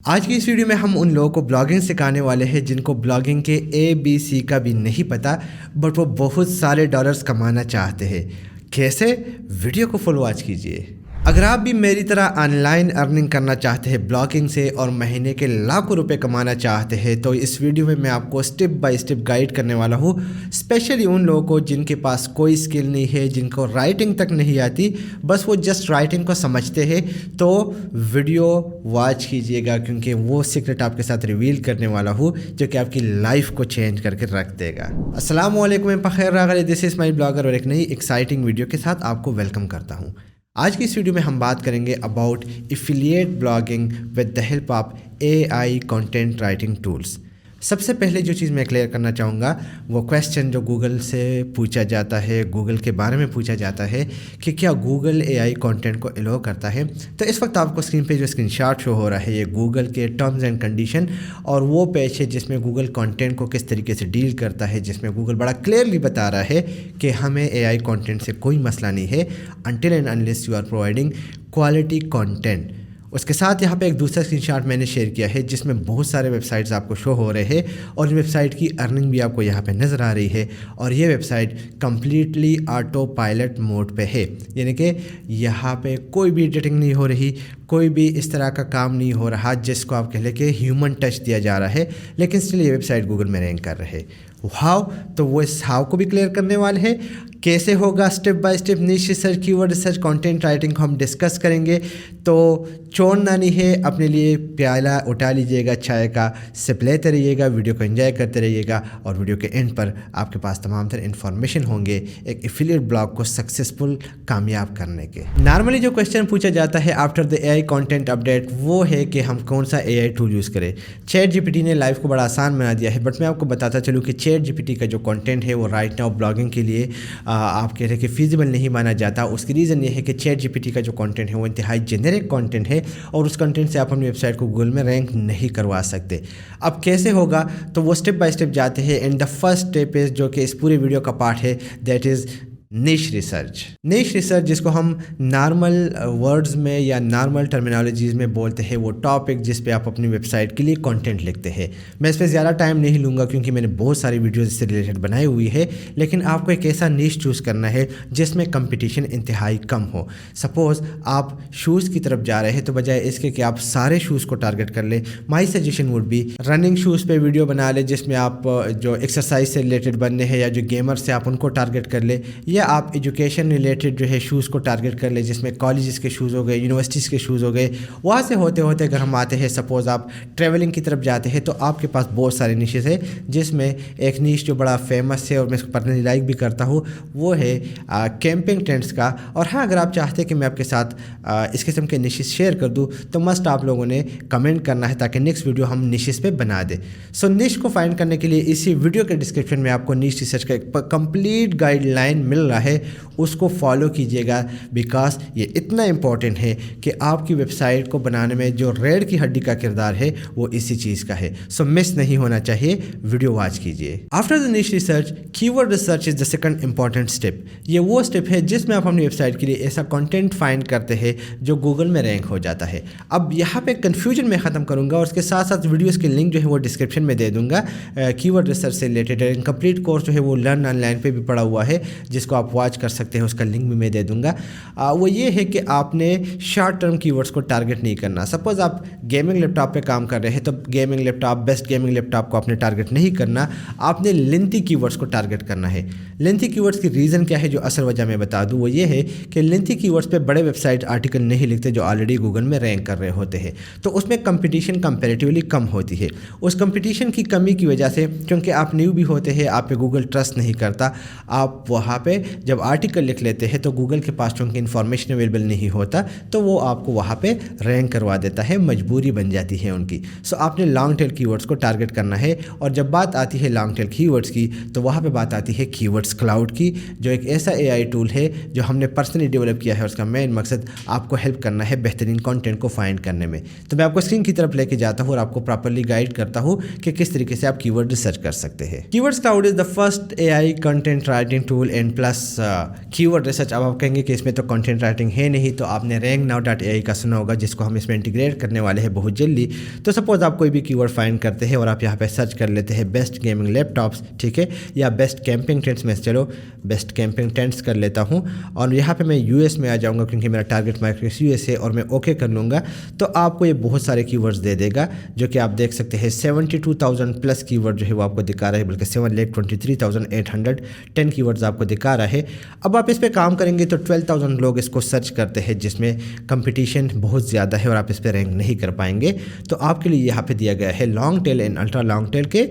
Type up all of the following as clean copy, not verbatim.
आज की इस वीडियो में हम उन लोगों को ब्लॉगिंग सिखाने वाले हैं जिनको ब्लॉगिंग के ABC का भी नहीं पता, बट वो बहुत सारे डॉलर्स कमाना चाहते हैं। कैसे? वीडियो को फुल वॉच कीजिए। अगर आप भी मेरी तरह ऑनलाइन अर्निंग करना चाहते हैं ब्लॉगिंग से और महीने के लाखों रुपए कमाना चाहते हैं तो इस वीडियो में मैं आपको स्टेप बाय स्टेप गाइड करने वाला हूँ, स्पेशली उन लोगों को जिनके पास कोई स्किल नहीं है, जिनको राइटिंग तक नहीं आती, बस वो जस्ट राइटिंग को समझते हैं। तो वीडियो वॉच कीजिएगा क्योंकि वो सीक्रेट आपके साथ रिवील करने वाला हूँ जो कि आपकी लाइफ को चेंज करके रख देगा। अस्सलाम वालेकुम, मैं फ़खीर राग़ली, दिस इज़ माई ब्लॉगर और एक नई एक्साइटिंग वीडियो के साथ आपको वेलकम करता हूँ। आज की इस वीडियो में हम बात करेंगे about affiliate blogging with the help of AI content writing tools. सबसे पहले जो चीज़ मैं क्लियर करना चाहूँगा वो क्वेश्चन जो गूगल से पूछा जाता है, गूगल के बारे में पूछा जाता है कि क्या गूगल AI कंटेंट को एलो करता है। तो इस वक्त आपको स्क्रीन पे जो स्क्रीनशॉट शो हो रहा है ये गूगल के टर्म्स एंड कंडीशन और वो पेज है जिसमें गूगल कंटेंट को किस तरीके से डील करता है, जिसमें गूगल बड़ा क्लियरली बता रहा है कि हमें AI कंटेंट से कोई मसला नहीं है until and unless you are providing quality content. उसके साथ यहाँ पे एक दूसरा स्क्रीनशॉट मैंने शेयर किया है जिसमें बहुत सारे वेबसाइट्स आपको शो हो रहे हैं और वेबसाइट की अर्निंग भी आपको यहाँ पे नज़र आ रही है और ये website completely auto pilot mode पे है, यानी कि यहाँ पे कोई भी एडिटिंग नहीं हो रही, कोई भी इस तरह का काम नहीं हो रहा जिसको आप कह लें कि ह्यूमन टच दिया जा रहा है, लेकिन स्टिल ये वेबसाइट गूगल में रैंक कर रहे हैं। हाउ? तो वो इस हाउ को भी क्लियर करने वाले हैं। कैसे होगा स्टेप बाय स्टेप निश research, keyword research, content writing को हम डिस्कस करेंगे। तो छोड़ना नहीं है, अपने लिए प्याला उठा लीजिएगा चाय का, सिप लेते रहिएगा, वीडियो को एंजॉय करते रहिएगा और वीडियो के एंड पर आपके पास तमाम तरह इन्फॉर्मेशन होंगे एक एफिलिएट ब्लॉग को सक्सेसफुल कामयाब करने के। नॉर्मली जो क्वेश्चन पूछा जाता है after the AI content update वो है कि हम कौन सा AI टूल यूज़ करें। ChatGPT ने लाइफ को बड़ा आसान बना दिया है, बट मैं आपको बताता चलूँ कि ChatGPT का जो कंटेंट है वो राइट नाउ ब्लॉगिंग के लिए आप कह रहे हैं कि फिजिबल नहीं माना जाता। उसकी रीज़न ये है कि ChatGPT का जो कंटेंट है वो इंतहाई जेनेरिक कंटेंट है और उस कंटेंट से आप अपनी वेबसाइट को गूगल में रैंक नहीं करवा सकते। अब कैसे होगा? तो वो स्टेप बाय स्टेप जाते हैं and the first step is जो कि इस पूरे वीडियो का पार्ट है, दैट इज़ निश रिसर्च। निश रिसर्च जिसको हम नॉर्मल वर्ड्स में या नॉर्मल टर्मिनोलॉजीज़ में बोलते हैं, वो टॉपिक जिस पे आप अपनी वेबसाइट के लिए कंटेंट लिखते हैं। मैं इस पर ज़्यादा टाइम नहीं लूँगा क्योंकि मैंने बहुत सारी वीडियोज़ इससे रिलेटेड बनाई हुई है, लेकिन आपको एक ऐसा निश चूज़ करना है जिसमें कंपटीशन इंतहाई कम हो। सपोज़ आप शूज़ की तरफ जा रहे हैं तो बजाय इसके कि आप सारे शूज़ को टारगेट कर लें, my suggestion would be running shoes पे वीडियो बना लें जिसमें आप जो एक्सरसाइज से रिलेटेड बनने हैं या जो गेमर्स से आप उनको टारगेट कर लें, या आप एजुकेशन रिलेटेड जो है शूज़ को टारगेट कर ले जिसमें कॉलेजेस के शूज़ हो गए, यूनिवर्सिटीज़ के शूज़ हो गए। वहाँ से होते होते अगर हम आते हैं, सपोज़ आप ट्रैवलिंग की तरफ जाते हैं तो आपके पास बहुत सारे निशेस है जिसमें एक निश जो बड़ा फेमस है और मैं इसको पर्सनली लाइक भी करता हूँ वो है कैंपिंग टेंट्स का। और हाँ, अगर आप चाहते हैं कि मैं आपके साथ इस किस्म के निशेस शेयर कर दूँ तो मस्ट आप लोगों ने कमेंट करना है ताकि नेक्स्ट वीडियो हम निशेस पे बना दें। सो निश को फाइंड करने के लिए इसी वीडियो के डिस्क्रिप्शन में आपको निश रिसर्च का एक कंप्लीट गाइडलाइन मिल रहा है, उसको फॉलो कीजिएगा बिकॉज ये इतना इम्पॉर्टेंट है कि आपकी वेबसाइट को बनाने में जो रीढ़ की हड्डी का किरदार है वो इसी चीज़ का है। सो मिस नहीं होना चाहिए, वीडियो वॉच कीजिए। आफ्टर द निश research, keyword research is the second important step. ये वो स्टेप है जिसमें आप अपनी वेबसाइट के लिए ऐसा कंटेंट फाइंड करते हैं जो गूगल में रैंक हो जाता है। अब यहाँ पे कन्फ्यूजन मैं ख़त्म करूँगा और उसके साथ साथ वीडियोस के लिंक जो है वो डिस्क्रिप्शन में दे दूँगा। कीवर्ड रिसर्च से रिलेटेड कंप्लीट कोर्स जो है वो लर्न ऑनलाइन पे भी पड़ा हुआ है जिसको आप वॉच कर सकते हैं, उसका लिंक भी मैं दे दूंगा। वो ये है कि आपने शॉर्ट टर्म कीवर्ड्स को टारगेट नहीं करना। सपोज़ आप गेमिंग लैपटॉप पे काम कर रहे हैं तो gaming laptop, best gaming laptop को आपने टारगेट नहीं करना, आपने लेंथी कीवर्ड्स को टारगेट करना है। लेंथी कीवर्ड्स की रीज़न क्या है, जो असल वजह मैं बता दूँ, वो ये है कि लेंथी कीवर्ड्स पे बड़े वेबसाइट आर्टिकल नहीं लिखते जो ऑलरेडी गूगल में रैंक कर रहे होते हैं, तो उसमें कंपटीशन कंपैरेटिवली कम होती है। उस कंपटीशन की कमी की वजह से, क्योंकि आप न्यू भी होते हैं, आप पे गूगल ट्रस्ट नहीं करता, आप वहाँ पे जब आर्टिकल लिख लेते हैं तो गूगल के पास चूँकि इन्फॉर्मेशन अवेलेबल नहीं होता तो वो आपको वहाँ पे रैंक करवा देता है, मजबूरी बन जाती है उनकी। सो आपने लॉन्ग टेल कीवर्ड्स को टारगेट करना है। और जब बात आती है लॉन्ग टेल कीवर्ड्स की तो वहाँ पे बात आती है कीवर्ड्स क्लाउड की, जो एक ऐसा AI टूल है जो हमने पर्सनली डेवलप किया है। उसका मेन मकसद आपको हेल्प करना है बेहतरीन कंटेंट को फाइंड करने में। तो मैं आपको स्क्रीन की तरफ लेके जाता हूँ और आपको प्रॉपरली गाइड करता हूँ कि किस तरीके से आप कीवर्ड रिसर्च कर सकते हैं। Keywords cloud is the first AI content writing tool and plus past keyword research. अब आप कहेंगे कि इसमें तो कंटेंट राइटिंग है नहीं, तो आपने RankNow.ai का सुना होगा, जिसको हम इसमें इंटीग्रेट करने वाले हैं बहुत जल्दी। तो सपोज़ आप कोई भी कीवर्ड फाइंड करते हैं और आप यहाँ पे सर्च कर लेते हैं बेस्ट गेमिंग लैपटॉप्स, ठीक है, या बेस्ट कैंपिंग टेंट्स में, चलो बेस्ट कैंपिंग टेंट्स कर लेता हूँ और यहाँ पे मैं यूएस में आ जाऊँगा क्योंकि मेरा टारगेट मार्केट यूएस है और मैं ओके कर लूँगा। तो आपको ये बहुत सारे कीवर्ड्स दे देगा, जो कि आप देख सकते हैं 72,000 प्लस कीवर्ड जो है वो आपको दिखा रहा है, बल्कि 7,23,810 कीवर्ड्स आपको दिखा रहा है। अब आप इस पर काम करेंगे तो 12,000 लोग इसको सर्च करते हैं, जिसमें कंपटीशन बहुत ज़्यादा है और आप इस पर रैंक नहीं कर पाएंगे। तो आपके लिए यहाँ पे दिया गया है long tail and ultra long tail के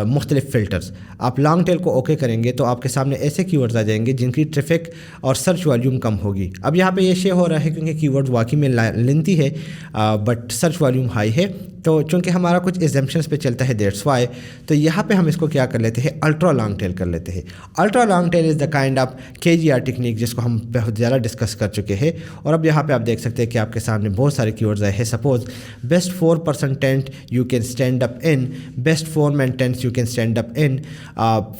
मुख्तलिफ फ़िल्टर्स। आप लॉन्ग टेल को ओके करेंगे तो आपके सामने ऐसे कीवर्ड्स आ जाएंगे जिनकी ट्रैफिक और सर्च वॉल्यूम कम होगी। अब यहाँ पे ये शे हो रहा है क्योंकि कीवर्ड वाकई में लेंथी है बट सर्च वॉल्यूम हाई है, तो चूँकि हमारा कुछ एग्जम्पशंस पे चलता है, दैट्स वाई। तो यहाँ पे हम इसको क्या कर लेते हैं, अल्ट्रा लॉन्ग टेल कर लेते हैं। Ultra long tail is the kind of KGR technique, जिसको हम बहुत ज़्यादा डिस्कस कर चुके हैं। और अब यहाँ पे आप देख सकते हैं कि आपके सामने बहुत सारे कीवर्ड्स आए हैं। Suppose best 4% tent you can stand up in, best 4 man tents you can stand up in,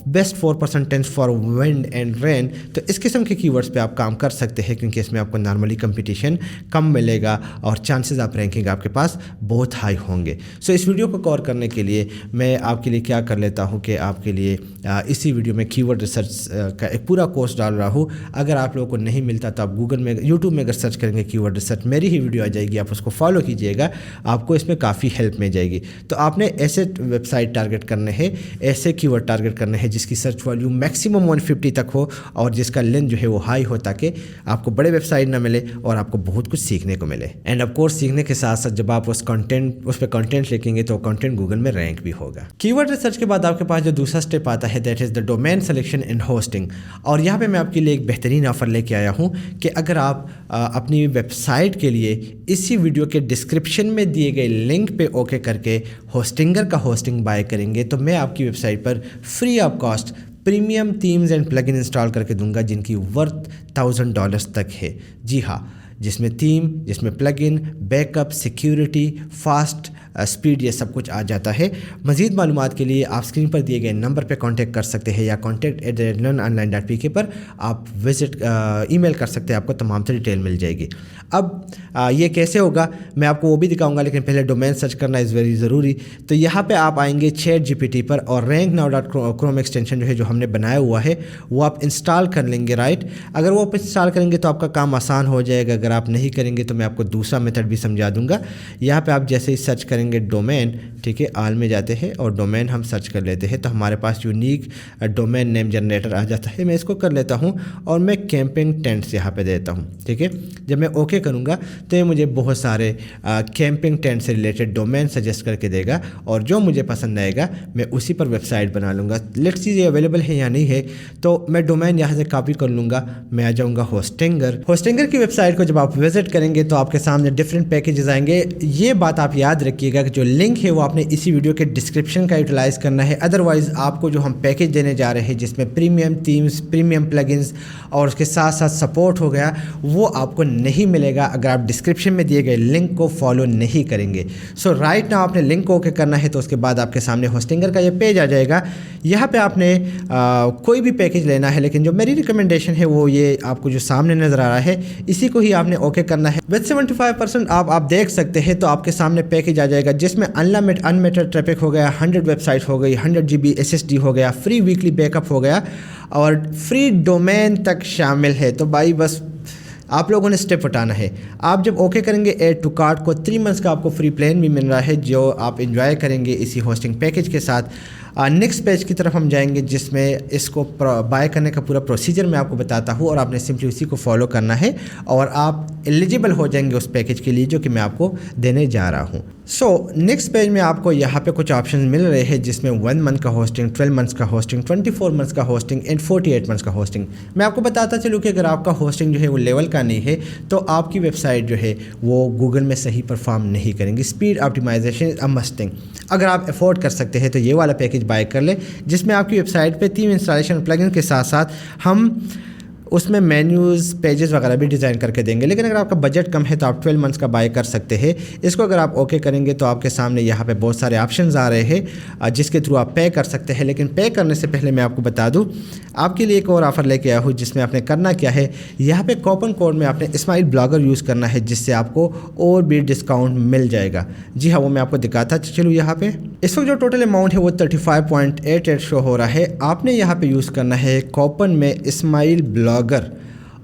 best 4% tents for wind and rain. तो इस किस्म के कीवर्ड्स पे आप काम कर सकते हैं क्योंकि इसमें आपको नॉर्मली कंपटीशन कम मिलेगा और चांसेस ऑफ रैंकिंग आपके पास बहुत हाई होंगे। सो इस वीडियो को कवर करने के लिए मैं आपके लिए क्या कर लेता हूं कि आपके लिए इसी वीडियो में कीवर्ड रिसर्च का एक पूरा कोर्स डाल रहा हूं। अगर आप लोगों को नहीं मिलता तो आप गूगल में, यूट्यूब में अगर सर्च करेंगे कीवर्ड रिसर्च, मेरी ही वीडियो आ जाएगी, आप उसको फॉलो कीजिएगा, आपको इसमें काफ़ी हेल्प मिल जाएगी। तो आपने ऐसे वेबसाइट टारगेट करने हैं, ऐसे कीवर्ड टारगेट करने हैं जिसकी सर्च वॉल्यूम मैक्सिमम 150 तक हो और जिसका लेंथ जो है वो हाई हो, ताकि आपको बड़े वेबसाइट ना मिले और आपको बहुत कुछ सीखने को मिले। एंड ऑफ कोर्स सीखने के साथ साथ जब आप उस पर कंटेंट लिखेंगे तो कंटेंट गूगल में रैंक भी होगा। कीवर्ड रिसर्च के बाद आपके पास जो दूसरा स्टेप आता है, that is the domain selection and hosting. और यहाँ पे मैं आपके लिए एक बेहतरीन ऑफर लेके आया हूँ कि अगर आप अपनी वेबसाइट के लिए इसी वीडियो के डिस्क्रिप्शन में दिए गए लिंक पे ओके करके होस्टिंगर का होस्टिंग बाय करेंगे तो मैं आपकी वेबसाइट पर free of cost premium themes and plugin install करके दूंगा जिनकी वर्थ $1,000 तक है। जी हाँ, जिसमें थीम, जिसमें plugin, backup, security, fast speed, ये सब कुछ आ जाता है। मज़ीद मालूमात के लिए आप स्क्रीन पर दिए गए नंबर पर कांटेक्ट कर सकते हैं या contact@learnonline.pk पर आप विजिट ईमेल कर सकते हैं, आपको तमाम से डिटेल मिल जाएगी। अब ये कैसे होगा मैं आपको वो भी दिखाऊंगा, लेकिन पहले डोमेन सर्च करना इज़ वेरी ज़रूरी। तो यहाँ पे आप आएंगे ChatGPT पर और RankNow.com एक्सटेंशन जो है जो हमने बनाया हुआ है वो आप इंस्टॉल कर लेंगे, राइट। अगर वो आप इंस्टॉल करेंगे तो आपका काम आसान हो जाएगा। अगर आप नहीं करेंगे तो मैं आपको दूसरा मेथड भी समझा दूंगा। यहाँ पे आप जैसे ही सर्च करेंगे डोमेन, ठीक है, आल में जाते हैं और डोमेन हम सर्च कर लेते हैं तो हमारे पास यूनिक डोमेन नेम जनरेटर आ जाता है। मैं इसको कर लेता हूँ और मैं कैंपिंग टेंट्स यहाँ पे देता हूँ, ठीक है। जब मैं ओके करूँगा तो ये मुझे बहुत सारे कैंपिंग टेंट से रिलेटेड डोमेन सजेस्ट करके देगा और जो मुझे पसंद आएगा मैं उसी पर वेबसाइट बना लूँगा। लेट्स सी ये अवेलेबल है या नहीं है, तो मैं डोमेन यहाँ से कॉपी कर लूँगा। मैं आ जाऊँगा होस्टिंगर की वेबसाइट को जब आप विजिट करेंगे तो आपके सामने डिफरेंट पैकेजेस आएंगे। ये बात आप याद रखिएगा कि जो लिंक है वो आपने इसी वीडियो के डिस्क्रिप्शन का यूटिलाइज़ करना है। अदरवाइज़ आपको जो हम पैकेज देने जा रहे हैं जिसमें प्रीमियम थीम्स, प्रीमियम प्लगइन्स और उसके साथ साथ सपोर्ट हो गया, वो आपको नहीं मिलेगा अगर आप डिस्क्रिप्शन में दिए गए लिंक को फॉलो नहीं करेंगे। सो राइट नाउ आपने लिंक को ओके करना है तो उसके बाद आपके सामने होस्टिंगर का ये पेज आ जाएगा। यहाँ पे आपने कोई भी पैकेज लेना है, लेकिन जो मेरी रिकमेंडेशन है वो ये आपको जो सामने नज़र आ रहा है इसी को ही आपने ओके करना है। विद 75% आप देख सकते हैं तो आपके सामने पैकेज आ जाएगा जिसमें अनलिमिटेड ट्रैफिक हो गया, 100 वेबसाइट हो गई, 100 GB SSD हो गया, फ्री वीकली बैकअप हो गया और फ्री डोमेन तक शामिल है। तो भाई बस आप लोगों ने स्टेप उठाना है। आप जब ओके करेंगे ऐड टू कार्ट को 3 मंथ्स का आपको फ्री प्लान भी मिल रहा है जो आप एंजॉय करेंगे इसी होस्टिंग पैकेज के साथ। नेक्स्ट पेज की तरफ हम जाएंगे जिसमें इसको बाय करने का पूरा प्रोसीजर मैं आपको बताता हूँ और आपने सिंपली उसी को फॉलो करना है और आप एलिजिबल हो जाएंगे उस पैकेज के लिए जो कि मैं आपको देने जा रहा हूँ। सो नेक्स्ट पेज में आपको यहाँ पे कुछ ऑप्शन मिल रहे हैं जिसमें 1 मंथ का होस्टिंग, 12 मंथ्स का होस्टिंग, 24 मंथ्स का होस्टिंग एंड 48 मंथ्स का होस्टिंग। मैं आपको बताता चलूँ कि अगर आपका होस्टिंग जो है वो लेवल का नहीं है तो आपकी वेबसाइट जो है वो गूगल में सही परफॉर्म नहीं करेंगी। Speed optimization is a must thing. अगर आप अफोर्ड कर सकते हैं तो ये वाला पैकेज बाय कर ले जिसमें आपकी वेबसाइट पे थीम इंस्टॉलेशन प्लगइन के साथ साथ हम उसमें मेन्यूज़ पेजेस वगैरह भी डिज़ाइन करके देंगे। लेकिन अगर आपका बजट कम है तो आप 12 मंथ्स का बाय कर सकते हैं। इसको अगर आप ओके करेंगे तो आपके सामने यहाँ पे बहुत सारे ऑप्शंस आ रहे हैं जिसके थ्रू आप पे कर सकते हैं। लेकिन पे करने से पहले मैं आपको बता दूँ, आपके लिए एक और ऑफ़र लेके आया हूँ जिसमें आपने करना क्या है, यहाँ पे कूपन कोड में आपने स्माइल ब्लॉगर यूज़ करना है जिससे आपको और भी डिस्काउंट मिल जाएगा। जी हाँ, वो मैं आपको दिखाता चलूँ। यहाँ पे इस वक्त जो टोटल अमाउंट है वो 35.88 शो हो रहा है। आपने यहाँ पे यूज़ करना है कूपन में स्माइल ब्लॉगर,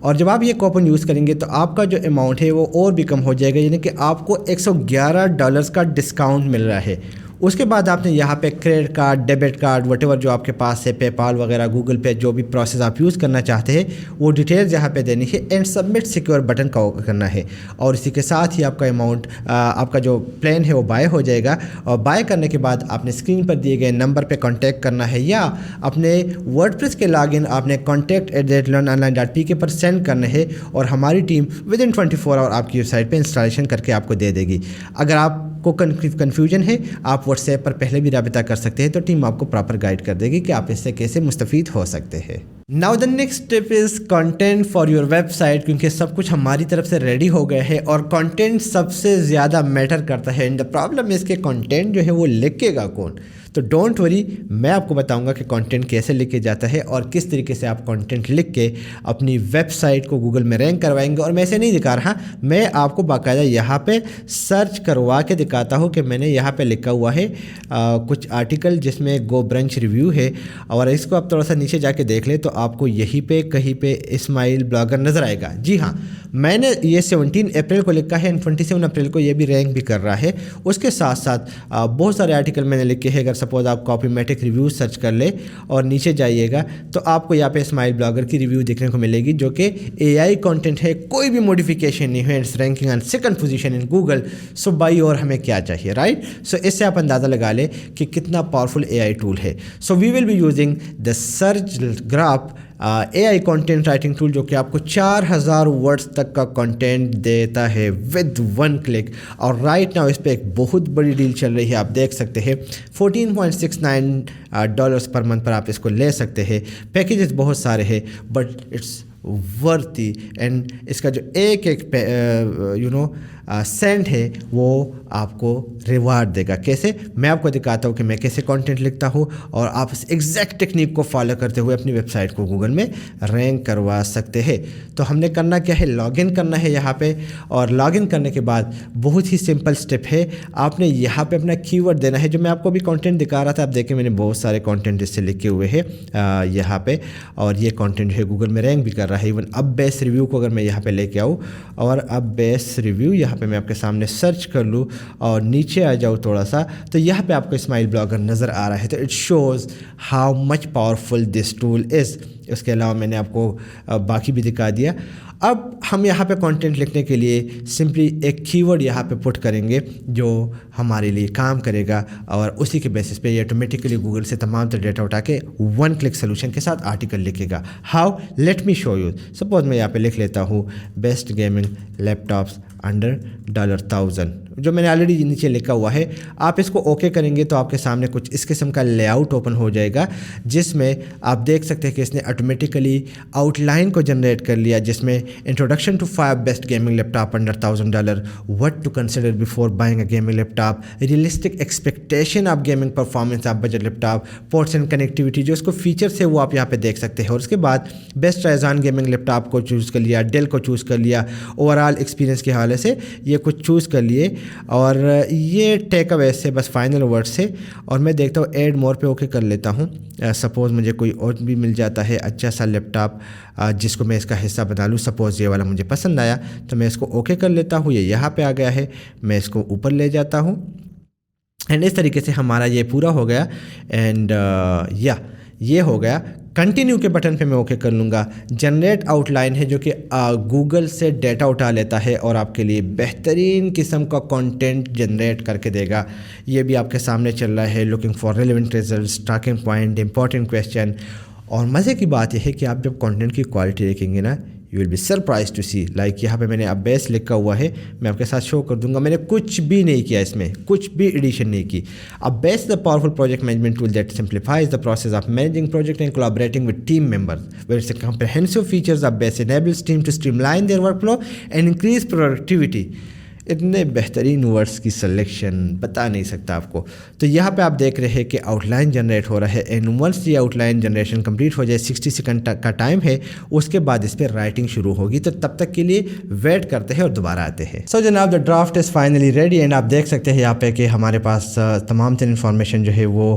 और जब आप ये कूपन यूज़ करेंगे तो आपका जो अमाउंट है वो और भी कम हो जाएगा, यानी कि आपको $111 का डिस्काउंट मिल रहा है। उसके बाद आपने यहाँ पे credit card, debit card, whatever जो आपके पास है, पेपाल वगैरह, गूगल पे, जो भी प्रोसेस आप यूज़ करना चाहते हैं वो डिटेल्स यहाँ पे देनी है एंड सबमिट सिक्योर बटन का करना है। और इसी के साथ ही आपका अमाउंट, आपका जो प्लान है वो बाय हो जाएगा। और बाय करने के बाद आपने स्क्रीन पर दिए गए नंबर पे कांटेक्ट करना है या अपने वर्डप्रेस के लॉगिन आपने contact@learnonline.pk पर सेंड करने हैं और हमारी टीम विदिन 24 आवर आपकी वेबसाइट पे इंस्टॉलेशन करके आपको दे देगी। अगर आपको कन्फ्यूजन है, आप व्हाट्सएप पर पहले भी राबिता कर सकते हैं, तो टीम आपको प्रॉपर गाइड कर देगी कि आप इससे कैसे मुस्तफ़ीद हो सकते हैं। Now the next step is content for your website, क्योंकि सब कुछ हमारी तरफ से रेडी हो गया है और कंटेंट सबसे ज़्यादा मैटर करता है। एंड द प्रॉब्लम इज़ कि कंटेंट जो है वो लिखेगा कौन। तो डोंट वरी, मैं आपको बताऊंगा कि कंटेंट कैसे लिखे जाता है और किस तरीके से आप कंटेंट लिख के अपनी वेबसाइट को गूगल में रैंक करवाएंगे। और मैं ऐसे नहीं दिखा रहा, मैं आपको बाकायदा यहाँ पे सर्च करवा के दिखाता हूँ कि मैंने यहाँ पे लिखा हुआ है कुछ आर्टिकल जिसमें गो ब्रंच रिव्यू है, और इसको आप थोड़ा सा नीचे जाके देख ले तो आपको यहीं पे कहीं पे स्माइल ब्लॉगर नज़र आएगा। जी हाँ, मैंने ये 17 अप्रैल को लिखा है एंड 27 अप्रैल को ये भी रैंक भी कर रहा है। उसके साथ साथ बहुत सारे आर्टिकल मैंने लिखे हैं। अगर सपोज आप कॉपीमेटिक रिव्यू सर्च कर ले और नीचे जाइएगा तो आपको यहाँ पे स्माइल ब्लॉगर की रिव्यू देखने को मिलेगी जो कि AI कंटेंट है, कोई भी मॉडिफिकेशन नहीं है। It's ranking on second position in Google. So by और हमें क्या चाहिए, राइट? सो इससे आप अंदाज़ा लगा ले कि कितना पावरफुल AI टूल है। So we will be using the search graph AI content writing tool, जो कि आपको 4000 वर्ड्स तक का कंटेंट देता है विद 1 क्लिक। और राइट नाउ इस पर एक बहुत बड़ी डील चल रही है, आप देख सकते हैं। $14.69 पर मंथ पर आप इसको ले सकते हैं। पैकेजेस बहुत सारे हैं बट इट्स वर्ती, एंड इसका जो एक सेंट है वो आपको रिवार्ड देगा। कैसे, मैं आपको दिखाता हूँ कि मैं कैसे कंटेंट लिखता हूँ और आप इस एग्जैक्ट टेक्निक को फॉलो करते हुए अपनी वेबसाइट को गूगल में रैंक करवा सकते हैं। तो हमने करना क्या है, लॉगिन करना है यहाँ पे, और लॉगिन करने के बाद बहुत ही सिंपल स्टेप है, आपने यहाँ पे अपना कीवर्ड देना है। जो मैं आपको अभी कंटेंट दिखा रहा था, आप देखें मैंने बहुत सारे कंटेंट इससे लिखे हुए हैं यहाँ पे, और ये कंटेंट है गूगल में रैंक भी कर रहा है। इवन अब बेस्ट रिव्यू को अगर मैं यहाँ पे लेके आऊँ और अब बेस्ट रिव्यू यहाँ पे मैं आपके सामने सर्च कर लूँ और नीचे आ जाऊँ थोड़ा सा, तो यहाँ पे आपको स्माइल ब्लॉगर नज़र आ रहा है। तो it shows how much powerful this tool is. इसके अलावा मैंने आपको बाकी भी दिखा दिया। अब हम यहाँ पे कंटेंट लिखने के लिए सिंपली एक कीवर्ड यहाँ पे पुट करेंगे जो हमारे लिए काम करेगा, और उसी के बेसिस पे ये ऑटोमेटिकली गूगल से तमाम तरह डेटा उठा के 1 क्लिक सोल्यूशन के साथ आर्टिकल लिखेगा। How, let me show you. Suppose मैं यहाँ पे लिख लेता हूँ बेस्ट गेमिंग लैपटॉप्स अंडर $1000, जो मैंने ऑलरेडी नीचे लिखा हुआ है। आप इसको ओके करेंगे तो आपके सामने कुछ इस किस्म का लेआउट ओपन हो जाएगा, जिसमें आप देख सकते हैं कि इसने ऑटोमेटिकली आउटलाइन को जनरेट कर लिया, जिसमें introduction to 5 best gaming laptop under $1000, what to consider before buying a gaming laptop, realistic expectation of gaming performance of budget laptop, ports and connectivity, जो इसको फीचर्स है वो आप यहाँ पे देख सकते हैं। और उसके बाद बेस्ट राइजन गेमिंग लैपटॉप को चूज़ कर लिया, डेल को चूज़ कर लिया, ओवरऑल एक्सपीरियंस के हवाले से ये कुछ चूज़ कर लिए, और ये टेक अवे से बस फाइनल वर्ड से। और मैं देखता हूँ ऐड मोर पे ओके कर लेता हूँ। सपोज़ मुझे कोई और भी मिल जाता है अच्छा सा लैपटॉप जिसको मैं इसका हिस्सा बना लूँ। सपोज़ ये वाला मुझे पसंद आया तो मैं इसको ओके कर लेता हूँ। ये यहाँ पे आ गया है, मैं इसको ऊपर ले जाता हूँ एंड इस तरीके से हमारा ये पूरा हो गया। एंड ये हो गया। कंटिन्यू के बटन पे मैं ओके कर लूँगा। जनरेट आउटलाइन है जो कि गूगल से डेटा उठा लेता है और आपके लिए बेहतरीन किस्म का कंटेंट जनरेट करके देगा। ये भी आपके सामने चल रहा है। Looking for relevant results, talking point, important question. और मज़े की बात यह है कि आप जब कंटेंट की क्वालिटी देखेंगे ना, you will be surprise to see. Like यहाँ पे मैंने अब बेस लिखा हुआ है, मैं आपके साथ शो कर दूंगा। मैंने कुछ भी नहीं किया, इसमें कुछ भी एडिशन नहीं की। अब base the powerful project management tool that simplifies the process of managing project and collaborating with team members where it's comprehensive features of base enables team to streamline their workflow and increase productivity। इतने बेहतरीन words की selection बता नहीं सकता आपको। तो यहाँ पे आप देख रहे हैं कि आउटलाइन जनरेट हो रहा है एंड वंस ये आउटलाइन जनरेशन कंप्लीट हो जाए, 60 सेकंड का टाइम है, उसके बाद इस पर राइटिंग शुरू होगी। तो तब तक के लिए वेट करते हैं और दोबारा आते हैं। सो जनाब, the draft is finally ready and आप देख सकते हैं यहाँ पे कि हमारे पास तमाम तीन इन्फॉर्मेशन जो है वो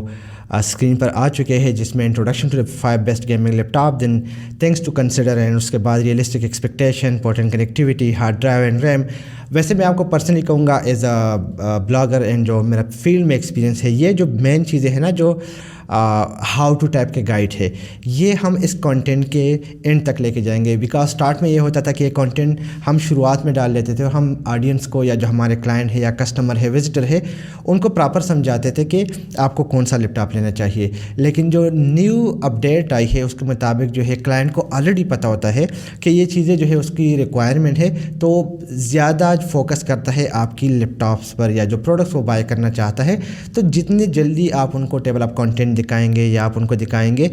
स्क्रीन पर आ चुके हैं, जिसमें introduction to the 5 best gaming laptop, then things to consider and उसके बाद realistic expectation, ports and connectivity, hard drive and RAM. वैसे मैं आपको पर्सनली कहूँगा एज अ ब्लॉगर एंड जो मेरा फील्ड में एक्सपीरियंस है, ये जो मेन चीज़ें हैं ना, जो हाउ टू टाइप के गाइड है, ये हम इस कंटेंट के एंड तक लेके जाएंगे। बिकॉज स्टार्ट में ये होता था कि ये कंटेंट हम शुरुआत में डाल लेते थे और हम ऑडियंस को या जो हमारे क्लाइंट है या कस्टमर है, विजिटर है, उनको प्रॉपर समझाते थे कि आपको कौन सा लैपटॉप लेना चाहिए। लेकिन जो न्यू अपडेट आई है उसके मुताबिक जो है क्लाइंट को ऑलरेडी पता होता है कि ये चीज़ें जो है उसकी रिक्वायरमेंट है, तो ज़्यादा फोकस करता है आपकी लैपटॉप्स पर या जो प्रोडक्ट्स वो बाय करना चाहता है। तो जितनी जल्दी आप उनको टेबल ऑफ कंटेंट दिखाएंगे या आप उनको दिखाएंगे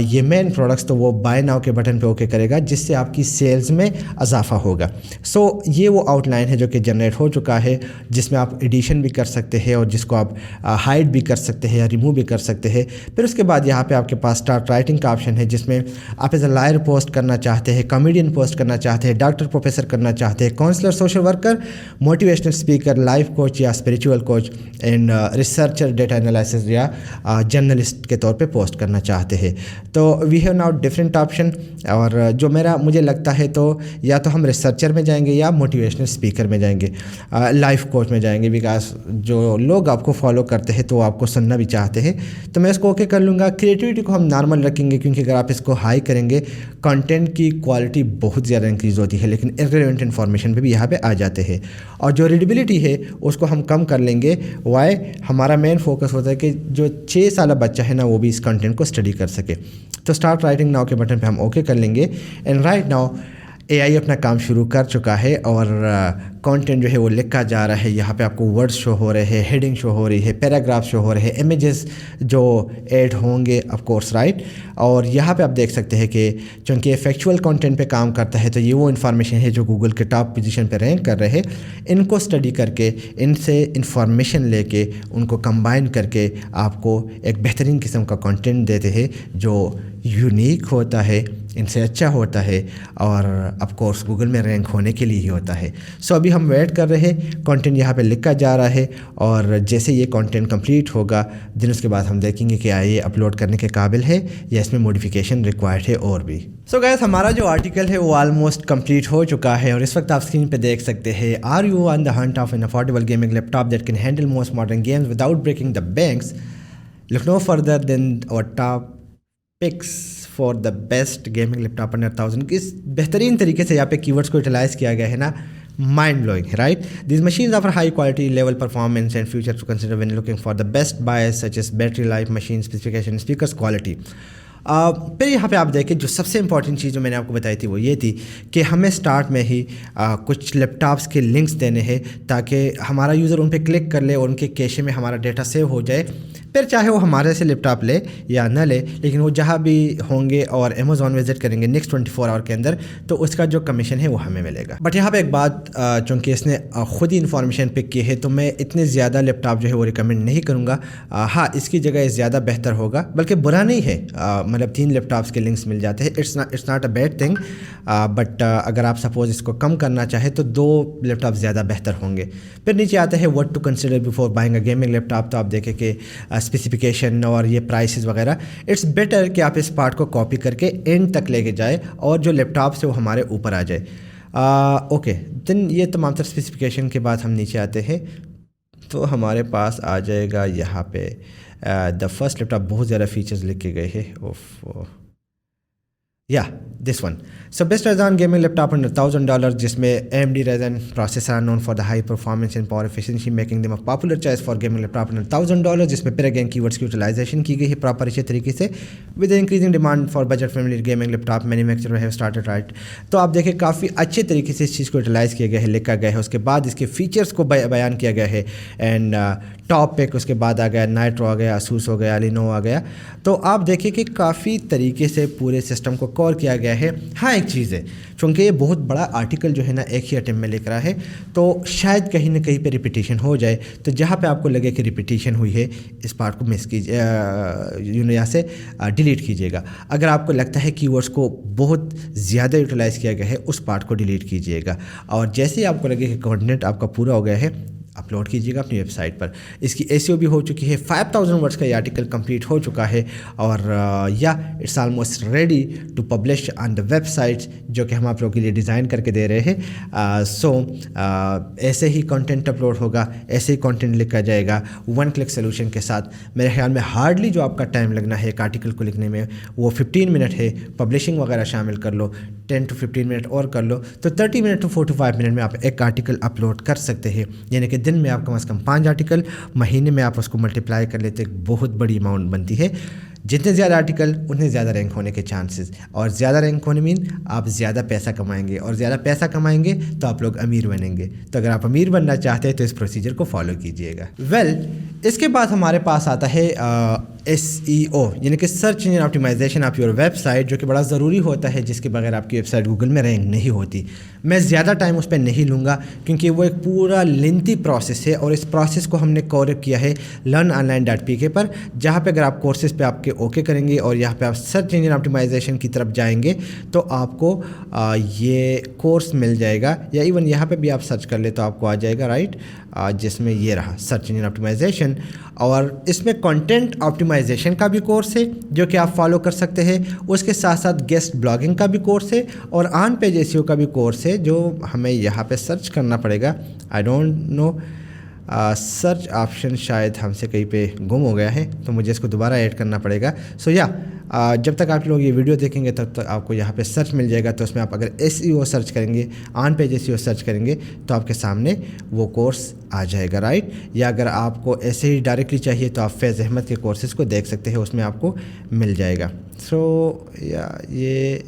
ये मेन प्रोडक्ट्स, तो वो बाय नाउ के बटन पे ओके करेगा, जिससे आपकी सेल्स में इजाफा होगा। सो ये वो आउटलाइन है जो कि जनरेट हो चुका है, जिसमें आप एडिशन भी कर सकते हैं और जिसको आप हाइड भी कर सकते हैं या रिमूव भी कर सकते हैं। फिर उसके बाद यहाँ पे आपके पास स्टार्ट राइटिंग का ऑप्शन है, जिसमें आप एज अ लायर पोस्ट करना चाहते हैं, कॉमेडियन पोस्ट करना चाहते हैं, डॉक्टर प्रोफेसर करना चाहते हैं, counsellor, social worker, motivational speaker, life coach या spiritual coach and researcher, data analysis या जर्नलिस्ट के तौर पे पोस्ट करना चाहते हैं। तो we have now different option, और जो मुझे लगता है तो या तो हम रिसर्चर में जाएंगे या मोटिवेशनल स्पीकर में जाएंगे, लाइफ कोच में जाएंगे, बिकॉज जो लोग आपको फॉलो करते हैं तो आपको सुनना भी चाहते हैं। तो मैं इसको ओके कर लूँगा। क्रिएटिविटी को हम नॉर्मल रखेंगे, क्योंकि अगर आप इसको हाई करेंगे कंटेंट की क्वालिटी बहुत ज़्यादा इंक्रीज़ होती है, लेकिन इररिलेवेंट इन्फॉर्मेशन पे भी यहाँ पे आ जाते हैं। और जो रीडेबिलिटी है उसको हम कम कर लेंगे। वाई, हमारा मेन फोकस होता है कि जो 6 साल बच्चा है ना, वो भी इस कंटेंट को स्टडी कर सके। तो स्टार्ट राइटिंग नाउ के बटन पे हम ओके कर लेंगे एंड राइट नाउ एआई अपना काम शुरू कर चुका है और कंटेंट जो है वो लिखा जा रहा है। यहाँ पे आपको वर्ड्स शो हो रहे हैं, हेडिंग शो हो रही है, पैराग्राफ शो हो रहे हैं, इमेजेस जो ऐड होंगे ऑफ कोर्स, राइट। और यहाँ पे आप देख सकते हैं कि चूँकि फैक्चुअल कंटेंट पे काम करता है, तो ये वो इन्फॉर्मेशन है जो गूगल के टॉप पोजीशन पे रैंक कर रहे हैं। इनको स्टडी करके, इनसे इंफॉर्मेशन लेके, उनको कंबाइन करके आपको एक बेहतरीन किस्म का कंटेंट देते हैं जो यूनिक होता है, इनसे अच्छा होता है और ऑफ कोर्स गूगल में रैंक होने के लिए ही होता है। सो अभी हम वेट कर रहे हैं, कंटेंट यहाँ पे लिखा जा रहा है और जैसे ये कंटेंट कंप्लीट होगा दिन उसके बाद हम देखेंगे कि ये अपलोड करने के काबिल है या इसमें मॉडिफिकेशन रिक्वायर्ड है और भी। सो गाइस, हमारा जो आर्टिकल है वो ऑलमोस्ट कंप्लीट हो चुका है और इस वक्त आप स्क्रीन पे देख सकते हैं, are you on the hunt of an affordable gaming laptop that can handle most modern games without breaking the banks? Look no further than our top picks for the best gaming laptop under 1000। किस बेहतरीन तरीके से यहाँ पे keywords को utilise किया गया है ना, माइंड ब्लोइंग है, right. This machines offer high quality level performance and future to consider when looking for the best buys such as battery life, machine specification, speakers quality. फिर यहाँ पे आप देखें, जो सबसे इंपॉर्टेंट चीज़ जो मैंने आपको बताई थी वो ये थी कि हमें स्टार्ट में ही कुछ लैपटॉप्स के लिंक्स देने हैं ताकि हमारा यूज़र उन पर क्लिक कर ले और उनके कैशे में हमारा डेटा सेव हो जाए। फिर चाहे वो हमारे से लैपटॉप ले या ना ले, लेकिन वो जहाँ भी होंगे और अमेज़ॉन विजिट करेंगे नेक्स्ट 24 आवर के अंदर, तो उसका जो कमीशन है वो हमें मिलेगा। बट यहाँ पे एक बात, चूँकि इसने ख़ुद ही इन्फॉर्मेशन पिक की है, तो मैं इतने ज़्यादा लैपटॉप जो है वो रिकमेंड नहीं करूँगा। हाँ, इसकी जगह ज़्यादा बेहतर होगा, बल्कि बुरा नहीं है, मतलब 3 लैपटॉप्स के लिंक्स मिल जाते हैं, it's not a bad thing. But अगर आप सपोज़ इसको कम करना चाहें तो 2 लैपटॉप ज़्यादा बेहतर होंगे। फिर नीचे आता है what to consider before buying a gaming laptop. तो आप देखें कि स्पेसिफिकेशन और ये प्राइसेस वगैरह, इट्स बेटर कि आप इस पार्ट को कॉपी करके एंड तक लेके जाए और जो लैपटॉप से वो हमारे ऊपर आ जाए। ओके, देन ये तमाम तर स्पेसिफिकेशन के बाद हम नीचे आते हैं तो हमारे पास आ जाएगा यहाँ पे द फर्स्ट लैपटॉप। बहुत ज़्यादा फीचर्स लिखे गए हैं। या this one. So best Ryzen gaming laptop under $1,000 जिसमें AMD Ryzen processor are known for the high performance and power efficiency making them a popular choice for gaming laptop under $1,000 जिसमें फिर again keywords की utilisation की गई है proper अच्छे तरीके से. With increasing demand for budget friendly gaming laptop manufacturer have started right. तो आप देखिए काफ़ी अच्छे तरीके से इस चीज़ को यूटिलाइज़ किया गया है, लिखा गया है. उसके बाद इसके फीचर्स को बयान किया गया है. एंड टॉप पिक उसके बाद आ गया, नाइट्रो आ गया, असूस हो गया, लिनो आ गया. तो आप देखिए कि काफ़ी तरीके से पूरे सिस्टम को कवर किया गया है. हाँ एक चीज़ है, चूँकि ये बहुत बड़ा आर्टिकल जो है ना एक ही अटेम्प्ट में लिख रहा है, तो शायद कहीं ना कहीं पे रिपीटिशन हो जाए. तो जहाँ पे आपको लगे कि रिपीटिशन हुई है इस पार्ट को मिस कीजिए, यहाँ से डिलीट कीजिएगा. अगर आपको लगता है कीवर्ड्स को बहुत ज़्यादा यूटिलाइज़ किया गया है उस पार्ट को डिलीट कीजिएगा. और जैसे ही आपको लगे कि कंटेंट आपका पूरा हो गया है अपलोड कीजिएगा अपनी वेबसाइट पर. इसकी एसईओ भी हो चुकी है, 5000 वर्ड्स का ये आर्टिकल कंप्लीट हो चुका है. और या it's almost ready to publish on the websites जो कि हम आप लोगों के लिए डिज़ाइन करके दे रहे हैं. सो ऐसे ही कंटेंट अपलोड होगा, ऐसे ही कंटेंट लिखा जाएगा वन क्लिक सोल्यूशन के साथ. मेरे ख्याल में हार्डली जो आपका टाइम लगना है एक आर्टिकल को लिखने में वो 15 मिनट है. पब्लिशिंग वगैरह शामिल कर लो 10 to 15 मिनट और कर लो तो 30 मिनट टू 45 मिनट में आप एक आर्टिकल अपलोड कर सकते हैं. यानी कि दिन में आप कम से कम 5 आर्टिकल, महीने में आप उसको मल्टीप्लाई कर लेते एक बहुत बड़ी अमाउंट बनती है. जितने ज़्यादा आर्टिकल उतने ज़्यादा रैंक होने के चांसेस, और ज़्यादा रैंक होने मीन आप ज़्यादा पैसा कमाएंगे, और ज़्यादा पैसा कमाएंगे तो आप लोग अमीर बनेंगे. तो अगर आप अमीर बनना चाहते हैं तो इस प्रोसीजर को फॉलो कीजिएगा. इसके बाद हमारे पास आता है SEO यानी कि search engine optimization of your website, जो कि बड़ा ज़रूरी होता है, जिसके बगैर आपकी वेबसाइट गूगल में रैंक नहीं होती. मैं ज़्यादा टाइम उस पर नहीं लूँगा क्योंकि वो एक पूरा लेंथी प्रोसेस है, और इस प्रोसेस को हमने कवर किया है learnonline.pk पर, जहाँ पे अगर आप कोर्सेज पे आपके ओके करेंगे और यहाँ पे आप सर्च इंजन ऑप्टिमाइजेशन की तरफ जाएंगे तो आपको ये कोर्स मिल जाएगा. या इवन यहाँ पे भी आप सर्च कर ले तो आपको आ जाएगा राइट, जिसमें ये रहा सर्च इंजन ऑप्टिमाइजेशन. और इसमें कंटेंट ऑप्टिमाइजेशन का भी कोर्स है जो कि आप फॉलो कर सकते हैं. उसके साथ साथ गेस्ट ब्लॉगिंग का भी कोर्स है और ऑन पेज एसईओ का भी कोर्स है, जो हमें यहाँ पे सर्च करना पड़ेगा. I don't know, search option शायद हमसे कहीं पे गुम हो गया है तो मुझे इसको दोबारा ऐड करना पड़ेगा. सो जब तक आप लोग ये वीडियो देखेंगे तब तक आपको यहाँ पे सर्च मिल जाएगा. तो उसमें आप अगर SEO सर्च करेंगे, ऑन पेज SEO सर्च करेंगे तो आपके सामने वो कोर्स आ जाएगा राइट. या अगर आपको ऐसे ही डायरेक्टली चाहिए तो आप फैज़ अहमद के कोर्सेज़ को देख सकते हैं, उसमें आपको मिल जाएगा. सो ये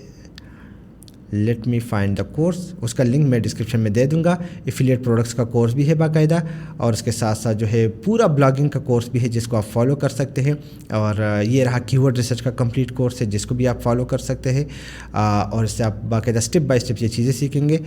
let me find the course, उसका लिंक मैं डिस्क्रिप्शन में दे दूंगा. एफिलिएट प्रोडक्ट्स का कोर्स भी है बाकायदा, और उसके साथ साथ जो है पूरा ब्लॉगिंग का कोर्स भी है जिसको आप फॉलो कर सकते हैं. और ये रहा कीवर्ड रिसर्च का कंप्लीट कोर्स है जिसको भी आप फॉलो कर सकते हैं. और इससे आप बाकायदा स्टेप बाय स्टेप ये चीज़ें सीखेंगे.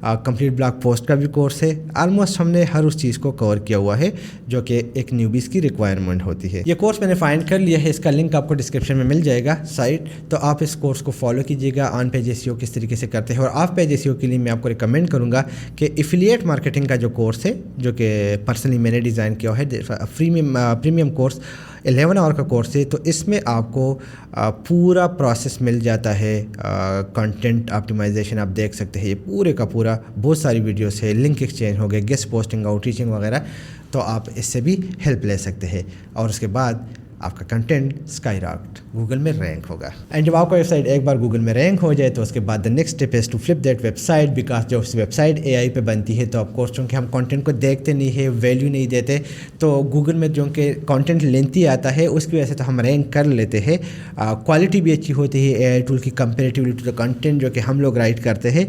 कंप्लीट ब्लॉग पोस्ट का भी कोर्स है. ऑलमोस्ट हमने हर उस चीज़ को कवर किया हुआ है जो कि एक न्यूबीज़ की रिक्वायरमेंट होती है. ये कोर्स मैंने फाइंड कर लिया है, इसका लिंक आपको डिस्क्रिप्शन में मिल जाएगा साइट. तो आप इस कोर्स को फॉलो कीजिएगा. ऑन पेज एसईओ किस तरीके से करते हैं, और ऑफ पेज एसईओ के लिए मैं आपको रिकमेंड करूंगा कि एफिलिएट मार्केटिंग का जो कोर्स है जो कि पर्सनली मैंने डिज़ाइन किया है, प्रीमियम कोर्स 11 आवर का कोर्स है. तो इसमें आपको पूरा प्रोसेस मिल जाता है. कंटेंट ऑप्टिमाइजेशन आप देख सकते हैं, ये पूरे का पूरा बहुत सारी वीडियोस है, लिंक एक्सचेंज हो गए, गेस्ट पोस्टिंग, आउटरीचिंग वगैरह. तो आप इससे भी हेल्प ले सकते हैं. और उसके बाद आपका कंटेंट स्काईरॉकेट गूगल में रैंक होगा. एंड जब आपका वेबसाइट एक बार गूगल में रैंक हो जाए तो उसके बाद the next step is to flip that website, because जब उस वेबसाइट AI पे बनती है तो ऑफकोर्स चूँकि हम कंटेंट को देखते नहीं है, वैल्यू नहीं देते, तो गूगल में जो कि कंटेंट लेंथी आता है उसकी वजह से तो हम रैंक कर लेते हैं. क्वालिटी भी अच्छी होती है AI टूल की कंपेरेटिवली टू द कंटेंट जो कि हम लोग राइट करते हैं.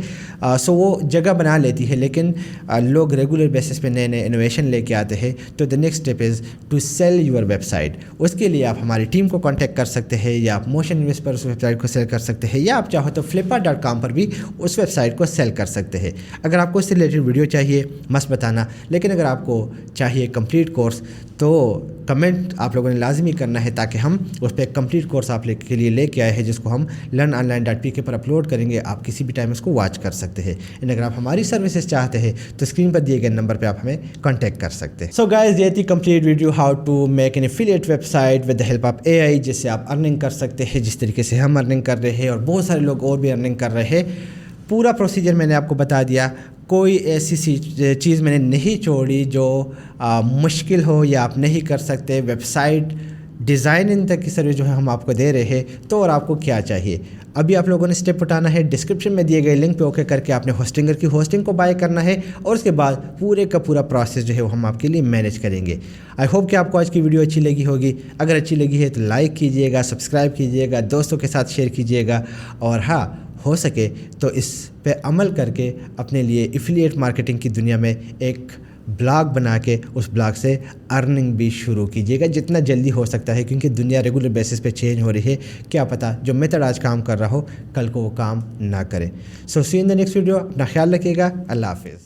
सो वो जगह बना लेती है, लेकिन लोग रेगुलर बेसिस पे नए नए इनोवेशन लेके आते हैं. तो the next step is to sell your website. उसके लिए आप हमारी टीम को कांटेक्ट कर सकते हैं, या आप मोशन इन्वेस्ट पर उस वेबसाइट को सेल कर सकते हैं, या आप चाहो तो flipkart.com पर भी उस वेबसाइट को सेल कर सकते हैं. अगर आपको इससे रिलेटेड वीडियो चाहिए मस्त बताना, लेकिन अगर आपको चाहिए कंप्लीट कोर्स तो कमेंट आप लोगों ने लाजमी करना है ताकि हम उस पर एक कंप्लीट कोर्स आप के लिए लेके आए हैं जिसको हम learnonline.pk पर अपलोड करेंगे. आप किसी भी टाइम उसको वॉच कर सकते हैं. एंड अगर आप हमारी सर्विसेज चाहते हैं तो स्क्रीन पर दिए गए नंबर पे आप हमें कांटेक्ट कर सकते हैं. सो गाइस, ये थी complete video how to make an affiliate website with the help of AI, जिससे आप अर्निंग कर सकते हैं जिस तरीके से हम अर्निंग कर रहे हैं, और बहुत सारे लोग और भी अर्निंग कर रहे हैं. पूरा प्रोसीजर मैंने आपको बता दिया. कोई ऐसी चीज़ मैंने नहीं छोड़ी जो मुश्किल हो या आप नहीं कर सकते. वेबसाइट डिज़ाइनिंग तक की सर्विस जो है हम आपको दे रहे हैं। तो और आपको क्या चाहिए, अभी आप लोगों ने स्टेप उठाना है। डिस्क्रिप्शन में दिए गए लिंक पे ओके करके आपने होस्टिंगर की होस्टिंग को बाय करना है और उसके बाद पूरे का पूरा प्रोसेस जो है वो हम आपके लिए मैनेज करेंगे। आई होप कि आपको आज की वीडियो अच्छी लगी होगी। अगर अच्छी लगी है तो लाइक कीजिएगा, सब्सक्राइब कीजिएगा, दोस्तों के साथ शेयर कीजिएगा और हाँ, हो सके तो इस पे अमल करके अपने लिए एफिलिएट मार्केटिंग की दुनिया में एक ब्लॉग बना के उस ब्लॉग से अर्निंग भी शुरू कीजिएगा जितना जल्दी हो सकता है, क्योंकि दुनिया रेगुलर बेसिस पे चेंज हो रही है। क्या पता जो मेथड आज काम कर रहा हो कल को वो काम ना करे। सो सी इन द नेक्स्ट वीडियो। अपना ख्याल रखिएगा। अल्लाह हाफिज़।